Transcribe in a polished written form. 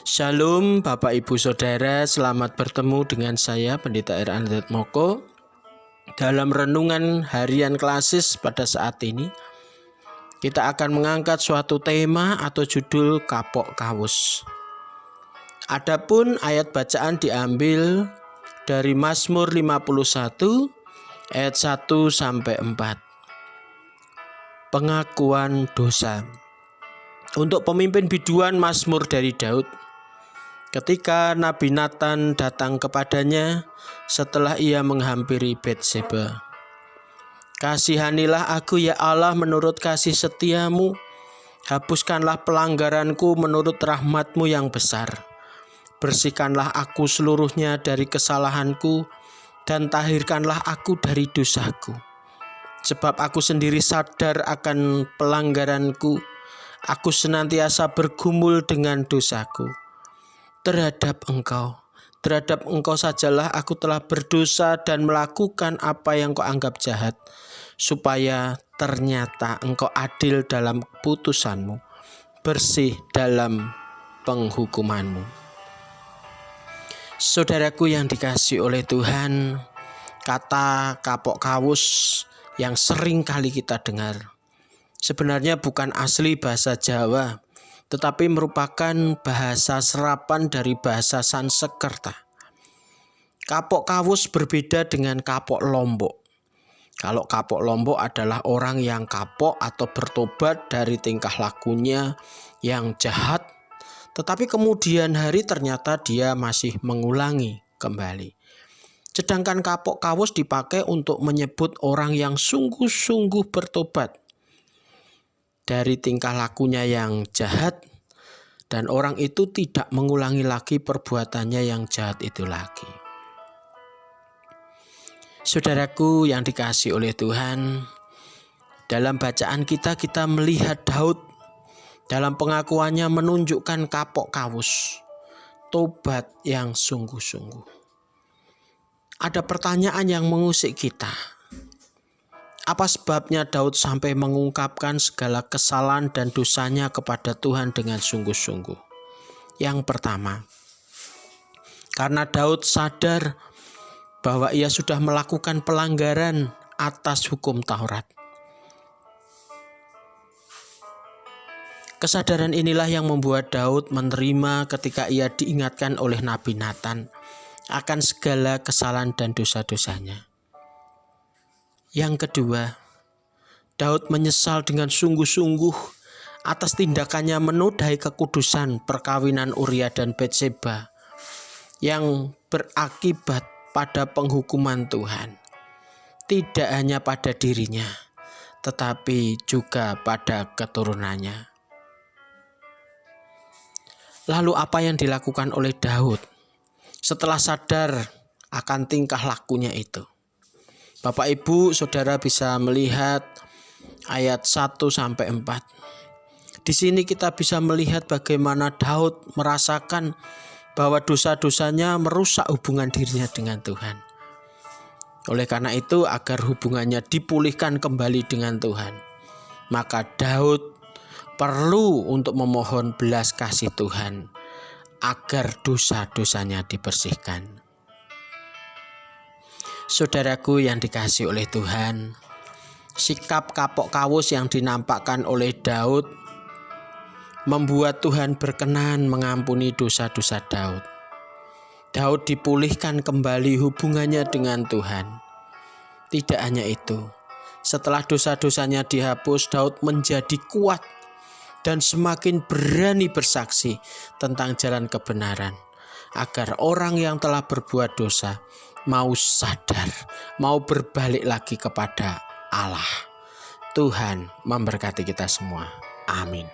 Shalom Bapak Ibu Saudara, selamat bertemu dengan saya Pendeta R. Andret Moko dalam renungan harian klasis pada saat ini. Kita akan mengangkat suatu tema atau judul kapok kawus. Adapun ayat bacaan diambil dari Mazmur 51 ayat 1 sampai 4. Pengakuan dosa. Untuk pemimpin biduan Mazmur dari Daud. Ketika Nabi Nathan datang kepadanya setelah ia menghampiri Betseba. Kasihanilah aku ya Allah menurut kasih setiamu. Hapuskanlah pelanggaranku menurut rahmatmu yang besar. Bersihkanlah aku seluruhnya dari kesalahanku dan tahirkanlah aku dari dosaku. Sebab aku sendiri sadar akan pelanggaranku. Aku senantiasa bergumul dengan dosaku. Terhadap engkau sajalah aku telah berdosa dan melakukan apa yang kau anggap jahat, supaya ternyata engkau adil dalam putusanmu, bersih dalam penghukumanmu. Saudaraku yang dikasihi oleh Tuhan, kata kapok kawus yang sering kali kita dengar sebenarnya bukan asli bahasa Jawa, tetapi merupakan bahasa serapan dari bahasa Sansekerta. Kapok kawus berbeda dengan kapok lombok. Kalau kapok lombok adalah orang yang kapok atau bertobat dari tingkah lakunya yang jahat, tetapi kemudian hari ternyata dia masih mengulangi kembali. Sedangkan kapok kawus dipakai untuk menyebut orang yang sungguh-sungguh bertobat dari tingkah lakunya yang jahat, dan orang itu tidak mengulangi lagi perbuatannya yang jahat itu lagi. Saudaraku yang dikasihi oleh Tuhan, dalam bacaan kita melihat Daud dalam pengakuannya menunjukkan kapok kawus, tobat yang sungguh-sungguh. Ada pertanyaan yang mengusik kita. Apa sebabnya Daud sampai mengungkapkan segala kesalahan dan dosanya kepada Tuhan dengan sungguh-sungguh? Yang pertama, karena Daud sadar bahwa ia sudah melakukan pelanggaran atas hukum Taurat. Kesadaran inilah yang membuat Daud menerima ketika ia diingatkan oleh Nabi Nathan akan segala kesalahan dan dosa-dosanya. Yang kedua, Daud menyesal dengan sungguh-sungguh atas tindakannya menodai kekudusan perkawinan Uria dan Betseba yang berakibat pada penghukuman Tuhan. Tidak hanya pada dirinya, tetapi juga pada keturunannya. Lalu apa yang dilakukan oleh Daud setelah sadar akan tingkah lakunya itu? Bapak Ibu Saudara bisa melihat ayat 1-4. Di sini kita bisa melihat bagaimana Daud merasakan bahwa dosa-dosanya merusak hubungan dirinya dengan Tuhan. Oleh karena itu, agar hubungannya dipulihkan kembali dengan Tuhan, maka Daud perlu untuk memohon belas kasih Tuhan agar dosa-dosanya dibersihkan. Saudaraku yang dikasihi oleh Tuhan, sikap kapok kawus yang dinampakkan oleh Daud membuat Tuhan berkenan mengampuni dosa-dosa Daud. Daud dipulihkan kembali hubungannya dengan Tuhan. Tidak hanya itu, setelah dosa-dosanya dihapus, Daud menjadi kuat dan semakin berani bersaksi tentang jalan kebenaran, agar orang yang telah berbuat dosa mau sadar, mau berbalik lagi kepada Allah. Tuhan memberkati kita semua. Amin.